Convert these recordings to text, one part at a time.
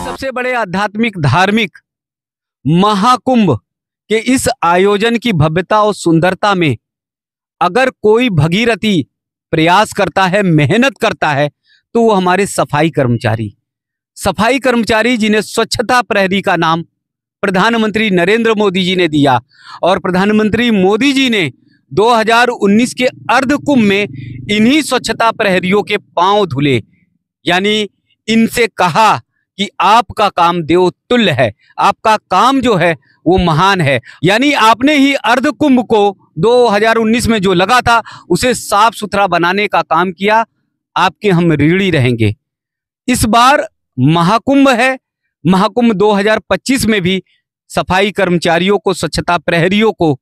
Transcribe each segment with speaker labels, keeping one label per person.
Speaker 1: सबसे बड़े आध्यात्मिक धार्मिक महाकुंभ के इस आयोजन की भव्यता और सुंदरता में अगर कोई भगीरथी प्रयास करता है, मेहनत करता है, तो वो हमारे सफाई कर्मचारी जिन्हें स्वच्छता प्रहरी का नाम प्रधानमंत्री नरेंद्र मोदी जी ने दिया। और प्रधानमंत्री मोदी जी ने 2019 के अर्ध कुंभ में इन्हीं स्वच्छता प्रहरियों के पांव धुले, यानी इनसे कहा कि आपका काम देवतुल्य है, आपका काम जो है वो महान है। यानी आपने ही अर्ध कुंभ को 2019 में जो लगा था उसे साफ सुथरा बनाने का काम किया। आपके हम ऋणी रहेंगे। इस बार महाकुंभ है, महाकुंभ 2025 में भी सफाई कर्मचारियों को, स्वच्छता प्रहरियों को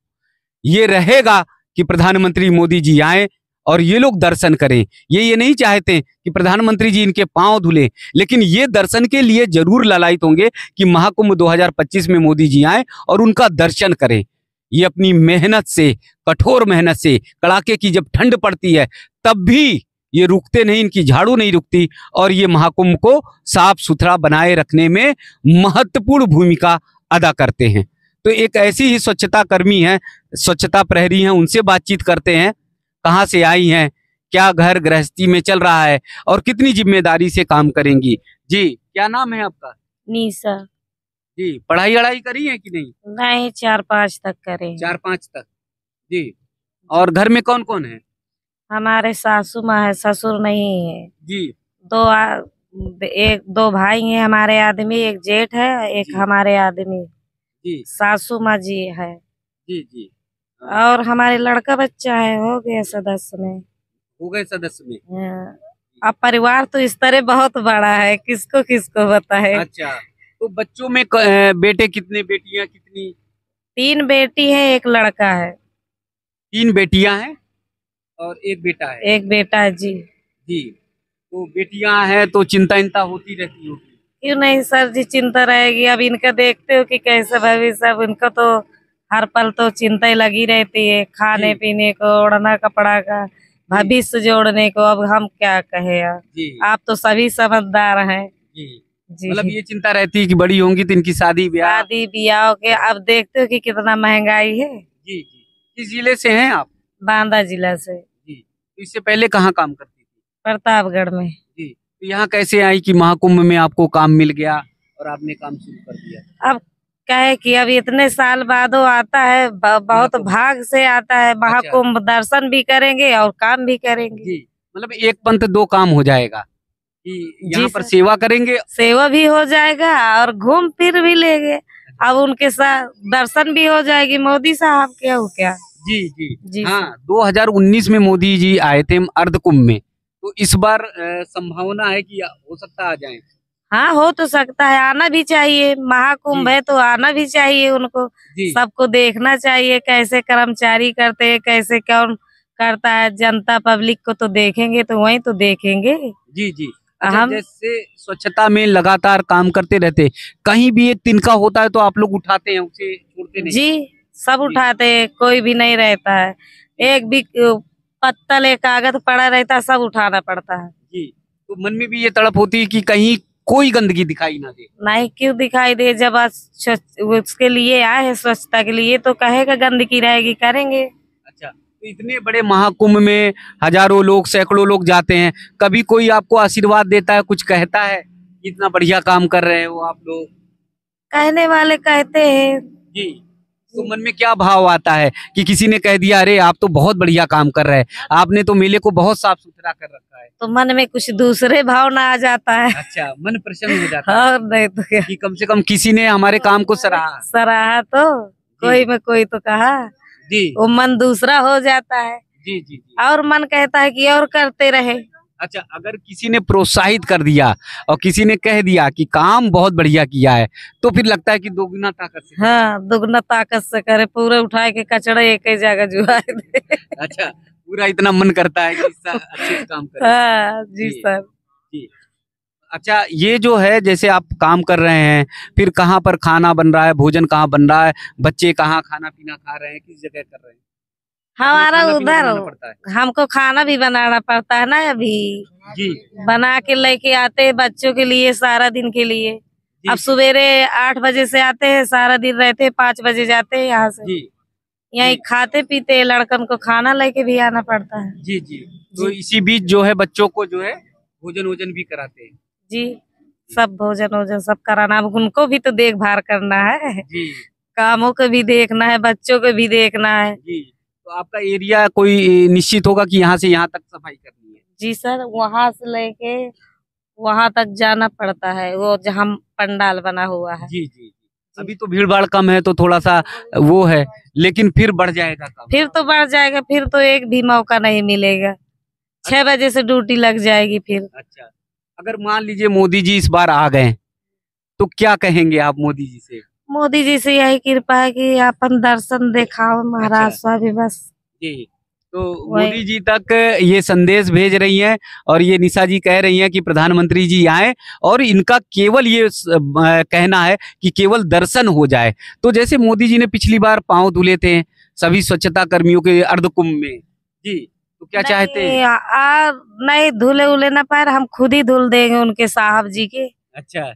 Speaker 1: ये रहेगा कि प्रधानमंत्री मोदी जी आए और ये लोग दर्शन करें। ये नहीं चाहते कि प्रधानमंत्री जी इनके पांव धुले, लेकिन ये दर्शन के लिए जरूर लालायित होंगे कि महाकुंभ 2025 में मोदी जी आए और उनका दर्शन करें। ये अपनी मेहनत से, कठोर मेहनत से, कड़ाके की जब ठंड पड़ती है तब भी ये रुकते नहीं, इनकी झाड़ू नहीं रुकती और ये महाकुंभ को साफ सुथरा बनाए रखने में महत्वपूर्ण भूमिका अदा करते हैं। तो एक ऐसी ही स्वच्छता कर्मी है, स्वच्छता प्रहरी हैं, उनसे बातचीत करते हैं। कहाँ से आई हैं, क्या घर गृहस्थी में चल रहा है और कितनी जिम्मेदारी से काम करेंगी। जी, क्या नाम है आपका?
Speaker 2: निशा।
Speaker 1: जी, पढ़ाई करी है कि नहीं?
Speaker 2: नहीं, 4-5 तक करे।
Speaker 1: 4-5 तक। जी, और घर में कौन कौन है?
Speaker 2: हमारे सासू माँ है, ससुर नहीं है।
Speaker 1: जी,
Speaker 2: दो भाई हैं हमारे आदमी, एक जेठ है, एक हमारे आदमी।
Speaker 1: जी,
Speaker 2: सासू माँ जी है।
Speaker 1: जी, जी।
Speaker 2: और हमारे लड़का बच्चा है, हो गए सदस्य में। हाँ। अब परिवार तो इस तरह बहुत बड़ा है, किसको किसको बताए।
Speaker 1: अच्छा, तो बच्चों में बेटे कितने, बेटियां कितनी?
Speaker 2: 3 बेटी है, 1 लड़का है।
Speaker 1: 3 बेटियां हैं और 1 बेटा है।
Speaker 2: 1 बेटा है जी।
Speaker 1: जी, तो बेटियां हैं तो चिंता होती रहती होगी।
Speaker 2: क्यों नहीं सर जी, चिंता रहेगी। अब इनका देखते हो कि कैसे भविष्य, अब इनका तो हर पल तो चिंता ही लगी रहती है, खाने पीने को, ओढ़ना कपड़ा का, भविष्य जोड़ने को। अब हम क्या कहे यार, आप तो सभी समझदार हैं जी।
Speaker 1: मतलब ये चिंता रहती है कि बड़ी होंगी तो इनकी शादी ब्याह
Speaker 2: के। अब देखते हो कि कितना महंगाई है।
Speaker 1: जी, जी। किस जिले से हैं आप?
Speaker 2: बांदा जिला से।
Speaker 1: जी, तो इससे पहले कहाँ काम करती थी?
Speaker 2: प्रतापगढ़ में।
Speaker 1: जी, तो यहाँ कैसे आई कि महाकुंभ में आपको काम मिल गया और आपने काम शुरू कर दिया?
Speaker 2: अब कहे कि अब इतने साल बाद वो आता है, बहुत भाग से आता है महाकुंभ। दर्शन भी करेंगे और काम भी करेंगे
Speaker 1: जी। मतलब एक पंथ दो काम हो जाएगा कि यहाँ पर सेवा करेंगे,
Speaker 2: सेवा भी हो जाएगा और घूम फिर भी लेंगे। अब उनके साथ दर्शन भी हो जाएगी मोदी साहब के। हो क्या?
Speaker 1: जी, जी, जी। हाँ, 2019 में मोदी जी आए थे अर्ध कुंभ में, तो इस बार संभावना है कि हो सकता आ जाए।
Speaker 2: हाँ, हो तो सकता है, आना भी चाहिए। महाकुंभ है तो आना भी चाहिए उनको, सबको देखना चाहिए कैसे कर्मचारी करते हैं, कैसे कौन करता है। जनता पब्लिक को तो देखेंगे तो वही तो देखेंगे।
Speaker 1: जी, जी। हम जैसे स्वच्छता में लगातार काम करते रहते, कहीं भी एक तिनका होता है तो आप लोग उठाते हैं, उसे छोड़ते नहीं?
Speaker 2: जी, सब उठाते हैं, कोई भी नहीं रहता है। एक भी पत्तल, एक कागज पड़ा रहता है, सब उठाना पड़ता है
Speaker 1: जी। तो मन में भी ये तड़प होती है कि कहीं कोई गंदगी दिखाई ना दे।
Speaker 2: नहीं, क्यों दिखाई दे, जब उसके लिए आए हैं स्वच्छता के लिए, तो कहेगा गंदगी रहेगी, करेंगे।
Speaker 1: अच्छा, तो इतने बड़े महाकुंभ में हजारों लोग, सैकड़ों लोग जाते हैं, कभी कोई आपको आशीर्वाद देता है, कुछ कहता है इतना बढ़िया काम कर रहे हो आप लोग?
Speaker 2: कहने वाले कहते हैं
Speaker 1: जी। तो मन में क्या भाव आता है कि किसी ने कह दिया अरे आप तो बहुत बढ़िया काम कर रहे हैं, आपने तो मेले को बहुत साफ सुथरा कर रखा है,
Speaker 2: तो मन में कुछ दूसरे भावना आ जाता है।
Speaker 1: अच्छा, मन प्रसन्न हो जाता
Speaker 2: है। नहीं तो क्या,
Speaker 1: कि कम से कम किसी ने हमारे काम को
Speaker 2: सराहा तो कोई में कोई तो कहा जी, वो मन दूसरा हो जाता है।
Speaker 1: जी, जी, जी।
Speaker 2: और मन कहता है कि और करते रहे।
Speaker 1: अच्छा, अगर किसी ने प्रोत्साहित कर दिया और किसी ने कह दिया कि काम बहुत बढ़िया किया है, तो फिर लगता है कि दोगुना ताकत से।
Speaker 2: हाँ, दोगुना ताकत से करे, पूरे उठाए के कचड़ा एक ही जगह जुआ दे।
Speaker 1: अच्छा, पूरा इतना मन करता है कि अच्छे से काम करे।
Speaker 2: हाँ जी सर।
Speaker 1: जी, अच्छा, ये जो है जैसे आप काम कर रहे हैं, फिर कहाँ पर खाना बन रहा है, भोजन कहाँ बन रहा है, बच्चे कहाँ खाना पीना खा रहे हैं, किस जगह कर रहे हैं? अपना
Speaker 2: हमारा
Speaker 1: खाना पीना
Speaker 2: उधर
Speaker 1: बनाना पड़ता है।
Speaker 2: हमको खाना भी बनाना पड़ता है ना अभी।
Speaker 1: जी
Speaker 2: बना के लेके आते हैं बच्चों के लिए, सारा दिन के लिए।
Speaker 1: जी
Speaker 2: अब सवेरे 8 बजे से आते हैं, सारा दिन रहते हैं, 5 बजे जाते हैं यहाँ से।
Speaker 1: जी
Speaker 2: यहीं खाते पीते हैं, लड़कन को खाना लेके भी आना पड़ता है।
Speaker 1: जी जी। तो इसी बीच जो है बच्चों को जो है भोजन वोजन भी कराते हैं।
Speaker 2: जी, सब भोजन वोजन सब कराना, अब उनको भी तो देखभाल करना है,
Speaker 1: जी
Speaker 2: कामों को भी देखना है, बच्चों को भी देखना है।
Speaker 1: जी। तो आपका एरिया कोई निश्चित होगा कि यहाँ से यहाँ तक सफाई करनी है?
Speaker 2: जी सर, वहाँ से लेके वहाँ तक जाना पड़ता है, वो जहाँ पंडाल बना हुआ है।
Speaker 1: जी जी। अभी तो भीड़ भाड़ कम है तो थोड़ा सा वो है, लेकिन फिर बढ़ जाएगा काम।
Speaker 2: फिर तो बढ़ जाएगा, फिर तो एक भी मौका नहीं मिलेगा। 6 बजे से ड्यूटी लग जाएगी फिर।
Speaker 1: अच्छा, अगर मान लीजिए मोदी जी इस बार आ गए तो क्या कहेंगे आप मोदी जी से?
Speaker 2: मोदी जी से यही कृपा है कि अपन दर्शन दिखाओ महाराज स्वामी, बस
Speaker 1: जी। तो
Speaker 2: वही।
Speaker 1: मोदी जी तक ये संदेश भेज रही हैं और ये निशा जी कह रही हैं कि प्रधानमंत्री जी आए और इनका केवल ये कहना है कि केवल दर्शन हो जाए। तो जैसे मोदी जी ने पिछली बार पांव धुले थे सभी स्वच्छता कर्मियों के अर्धकुंभ में, जी, तो क्या चाहते हैं?
Speaker 2: नहीं धुले उले ना पाए, हम खुद ही धुल देंगे उनके साहब जी के।
Speaker 1: अच्छा,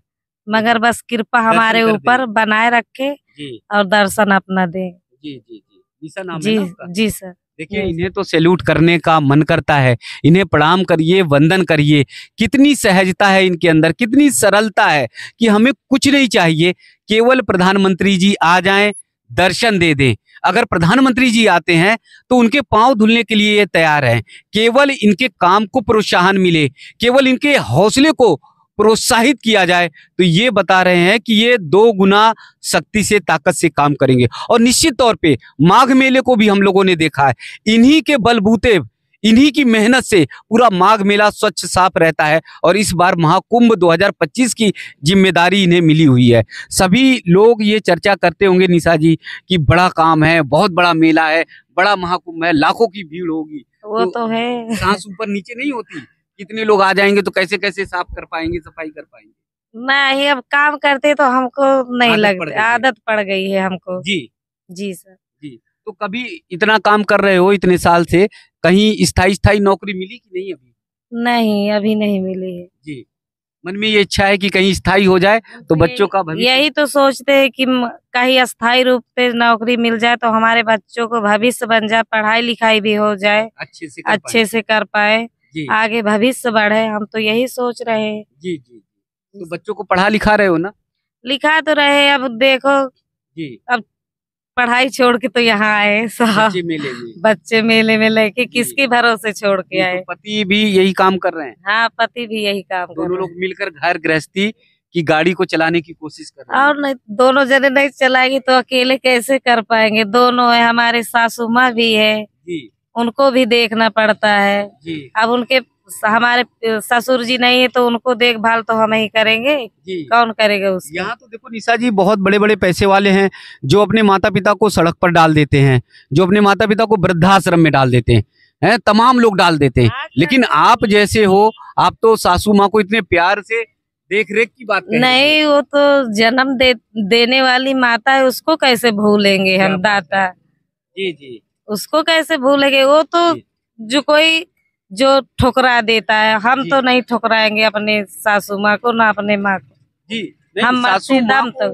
Speaker 2: मगर बस कृपा हमारे
Speaker 1: कर
Speaker 2: ऊपर
Speaker 1: दें।
Speaker 2: बनाए रखे
Speaker 1: जी
Speaker 2: और दर्शन अपना दे।
Speaker 1: जी जी जी। निशा नाम है
Speaker 2: जी
Speaker 1: ना आपका?
Speaker 2: जी सर।
Speaker 1: देखिए, इन्हें तो सैल्यूट करने का मन करता है, इन्हें प्रणाम करिए, वंदन करिए। कितनी सहजता है इनके अंदर, कितनी सरलता है कि हमें कुछ नहीं चाहिए, केवल प्रधानमंत्री जी आ जाएं, दर्शन दे दें। अगर प्रधानमंत्री जी आते हैं तो उनके पांव धुलने के लिए ये तैयार हैं। केवल इनके काम को प्रोत्साहन मिले, केवल इनके हौसले को प्रोत्साहित किया जाए, तो ये बता रहे हैं कि ये 2 गुना शक्ति से, ताकत से काम करेंगे। और निश्चित तौर पे माघ मेले को भी हम लोगों ने देखा है, इन्हीं के बलबूते, इन्हीं की मेहनत से पूरा माघ मेला स्वच्छ साफ रहता है। और इस बार महाकुंभ 2025 की जिम्मेदारी इन्हें मिली हुई है। सभी लोग ये चर्चा करते होंगे निशा जी कि बड़ा काम है, बहुत बड़ा मेला है, बड़ा महाकुंभ है, लाखों की भीड़ होगी।
Speaker 2: वो तो है।
Speaker 1: सांस ऊपर नीचे नहीं होती, कितने लोग आ जाएंगे तो कैसे कैसे साफ कर पाएंगे, सफाई कर पाएंगे?
Speaker 2: नहीं, अब काम करते तो हमको नहीं
Speaker 1: आदत पड़
Speaker 2: लगता,
Speaker 1: गई है।
Speaker 2: आदत पड़ गई है हमको।
Speaker 1: जी
Speaker 2: जी सर।
Speaker 1: जी। तो कभी इतना काम कर रहे हो इतने साल से, कहीं स्थाई नौकरी मिली कि नहीं अभी?
Speaker 2: नहीं, अभी नहीं मिली है।
Speaker 1: जी। मन में ये इच्छा है कि कहीं स्थाई हो जाए तो बच्चों का भविष्य।
Speaker 2: यही तो सोचते हैं कि कहीं अस्थायी रूप पे नौकरी मिल जाए तो हमारे बच्चों को भविष्य बन जाए, पढ़ाई लिखाई भी हो जाए, अच्छे से कर पाए, आगे भविष्य बढ़े। हम तो यही सोच रहे हैं।
Speaker 1: जी जी। तो बच्चों को पढ़ा लिखा रहे हो ना?
Speaker 2: लिखा तो रहे, अब देखो
Speaker 1: जी।
Speaker 2: अब पढ़ाई छोड़ के तो यहाँ आए बच्चे मेले में लेके किसके भरोसे छोड़ के आए।
Speaker 1: तो पति भी यही काम कर रहे हैं?
Speaker 2: हाँ, पति भी यही काम कर
Speaker 1: दोनों
Speaker 2: रहे
Speaker 1: लोग मिलकर घर गृहस्थी की गाड़ी को चलाने की कोशिश कर रहे हैं।
Speaker 2: और नहीं, दोनों जने नहीं चलाएंगे तो अकेले कैसे कर पाएंगे। दोनों है, हमारे सासू माँ भी है,
Speaker 1: जी
Speaker 2: उनको भी देखना पड़ता है।
Speaker 1: जी।
Speaker 2: अब उनके हमारे ससुर जी नहीं है तो उनको देखभाल तो हम ही करेंगे, कौन करेगा उसको?
Speaker 1: यहाँ तो देखो निशा जी, बहुत बड़े बड़े पैसे वाले हैं जो अपने माता पिता को सड़क पर डाल देते हैं, जो अपने माता पिता को वृद्धाश्रम में डाल देते हैं, तमाम लोग डाल देते हैं। लेकिन आप जैसे हो, आप तो सासू माँ को इतने प्यार से देख रेख की बात
Speaker 2: नहीं, वो तो जन्म देने वाली माता है, उसको कैसे भूलेंगे हम दाता?
Speaker 1: जी जी।
Speaker 2: उसको कैसे भूलेंगे? वो तो जो कोई जो ठुकरा देता है, हम तो नहीं ठुकराएंगे अपने सासू माँ को, ना अपने माँ को।
Speaker 1: जी,
Speaker 2: हम
Speaker 1: सासू
Speaker 2: दम तो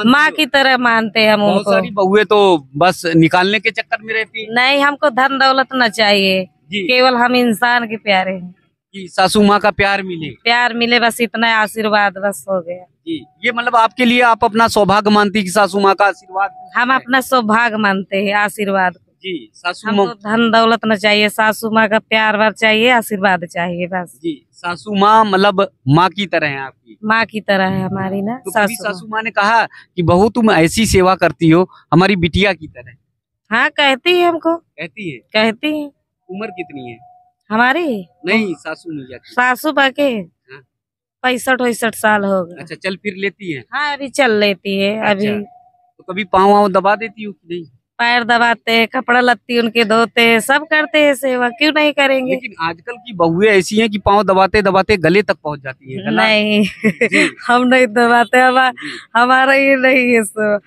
Speaker 2: माँ की तरह मानते हैं हम उनको।
Speaker 1: बहुत सारी बहुएं तो बस निकालने के चक्कर में रहती।
Speaker 2: नहीं, हमको धन दौलत न चाहिए, केवल हम इंसान के प्यारे हैं।
Speaker 1: कि सासू माँ का प्यार मिले,
Speaker 2: बस इतना आशीर्वाद बस हो गया।
Speaker 1: जी, ये मतलब आपके लिए आप अपना सौभाग्य मानती कि सासू माँ का आशीर्वाद?
Speaker 2: हम अपना सौभाग्य मानते हैं, आशीर्वाद।
Speaker 1: जी, सासू
Speaker 2: हमको धन दौलत न चाहिए, सासू माँ का प्यार भर चाहिए, आशीर्वाद चाहिए बस।
Speaker 1: जी, सासू माँ मतलब माँ की तरह है आपकी?
Speaker 2: माँ की तरह है हमारी ना।
Speaker 1: तो सासू माँ ने कहा कि बहू तुम ऐसी सेवा करती हो हमारी बिटिया की तरह?
Speaker 2: हाँ, कहती है हमको। कहती है।
Speaker 1: उम्र कितनी है
Speaker 2: हमारी?
Speaker 1: नहीं, सासू
Speaker 2: माँ के 65-68 साल हो गए।
Speaker 1: अच्छा, चल फिर लेती है?
Speaker 2: हाँ, अभी चल लेती है। अभी
Speaker 1: तो कभी पाँव दबा देती हो कि नहीं?
Speaker 2: पैर दबाते हैं, कपड़ा लत्ती उनके धोते हैं, सब करते हैं सेवा, क्यों नहीं करेंगे।
Speaker 1: लेकिन आजकल की बहुएं ऐसी हैं कि पाँव दबाते दबाते गले तक पहुंच जाती है।
Speaker 2: नहीं हम नहीं दबाते, हमारा ये नहीं है सो।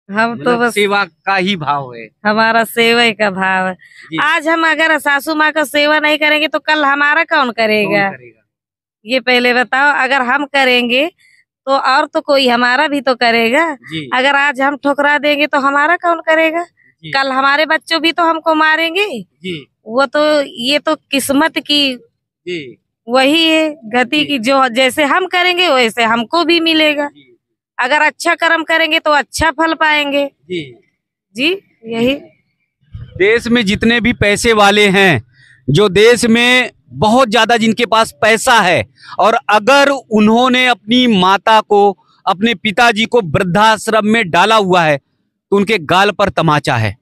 Speaker 2: हम तो बस
Speaker 1: सेवा का ही भाव है,
Speaker 2: हमारा सेवा का भाव है। आज हम अगर सासू माँ का सेवा नहीं करेंगे तो कल हमारा कौन करेगा? ये पहले बताओ। अगर हम करेंगे तो और तो कोई हमारा भी तो करेगा। अगर आज हम ठुकरा देंगे तो हमारा कौन करेगा? कल हमारे बच्चों भी तो हमको मारेंगे। वो तो ये तो किस्मत की वही है गति की, जो जैसे हम करेंगे वैसे हमको भी मिलेगा। अगर अच्छा कर्म करेंगे तो अच्छा फल पाएंगे। जी यही।
Speaker 1: देश में जितने भी पैसे वाले हैं, जो देश में बहुत ज्यादा जिनके पास पैसा है, और अगर उन्होंने अपनी माता को, अपने पिताजी को वृद्धाश्रम में डाला हुआ है तो उनके गाल पर तमाचा है।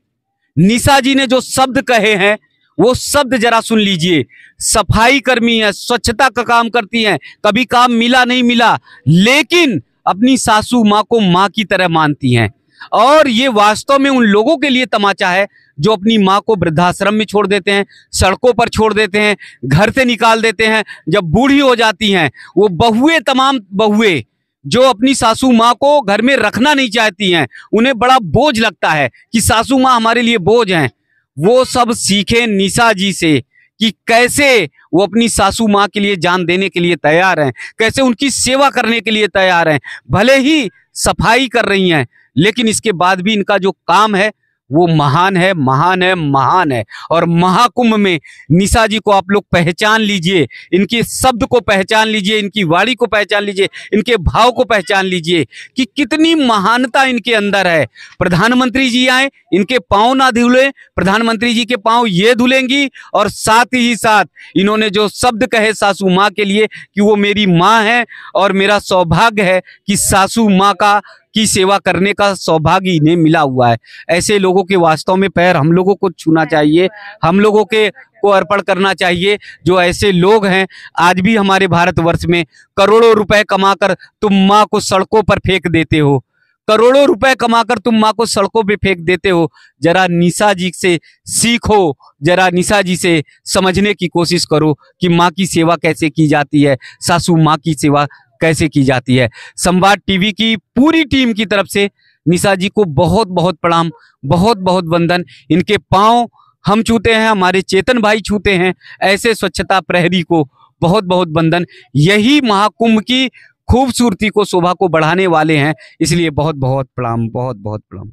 Speaker 1: निशा जी ने जो शब्द कहे हैं वो शब्द जरा सुन लीजिए। सफाई कर्मी है, स्वच्छता का काम करती हैं, कभी काम मिला नहीं मिला, लेकिन अपनी सासू माँ को माँ की तरह मानती हैं। और ये वास्तव में उन लोगों के लिए तमाचा है जो अपनी माँ को वृद्धाश्रम में छोड़ देते हैं, सड़कों पर छोड़ देते हैं, घर से निकाल देते हैं। जब बूढ़ी हो जाती हैं, वो बहुएं, तमाम बहुएं जो अपनी सासू माँ को घर में रखना नहीं चाहती हैं, उन्हें बड़ा बोझ लगता है कि सासू माँ हमारे लिए बोझ हैं। वो सब सीखें निशा जी से कि कैसे वो अपनी सासू माँ के लिए जान देने के लिए तैयार हैं, कैसे उनकी सेवा करने के लिए तैयार हैं। भले ही सफाई कर रही हैं, लेकिन इसके बाद भी इनका जो काम है वो महान है, महान है, महान है। और महाकुंभ में निशा जी को आप लोग पहचान लीजिए, इनके शब्द को पहचान लीजिए, इनकी वाणी को पहचान लीजिए, इनके भाव को पहचान लीजिए कि कितनी महानता इनके अंदर है। प्रधानमंत्री जी आए, इनके पांव ना धुले, प्रधानमंत्री जी के पांव ये धुलेंगी। और साथ ही साथ इन्होंने जो शब्द कहे सासू माँ के लिए कि वो मेरी माँ है और मेरा सौभाग्य है कि सासू माँ की सेवा करने का सौभाग्य इन्हें मिला हुआ है। ऐसे लोगों के वास्तव में पैर हम लोगों को छूना चाहिए, हम लोगों को अर्पण करना चाहिए। जो ऐसे लोग हैं, आज भी हमारे भारतवर्ष में करोड़ों रुपए कमाकर तुम माँ को सड़कों पर फेंक देते हो, करोड़ों रुपए कमाकर तुम माँ को सड़कों पे फेंक देते हो। जरा निशा जी से सीखो, जरा निशा जी से समझने की कोशिश करो कि माँ की सेवा कैसे की जाती है, सासू माँ की सेवा कैसे की जाती है। संवाद टीवी की पूरी टीम की तरफ से निशा जी को बहुत बहुत प्रणाम, बहुत बहुत वंदन। इनके पांव हम छूते हैं, हमारे चेतन भाई छूते हैं। ऐसे स्वच्छता प्रहरी को बहुत बहुत वंदन। यही महाकुंभ की खूबसूरती को, शोभा को बढ़ाने वाले हैं, इसलिए बहुत बहुत प्रणाम, बहुत बहुत प्रणाम।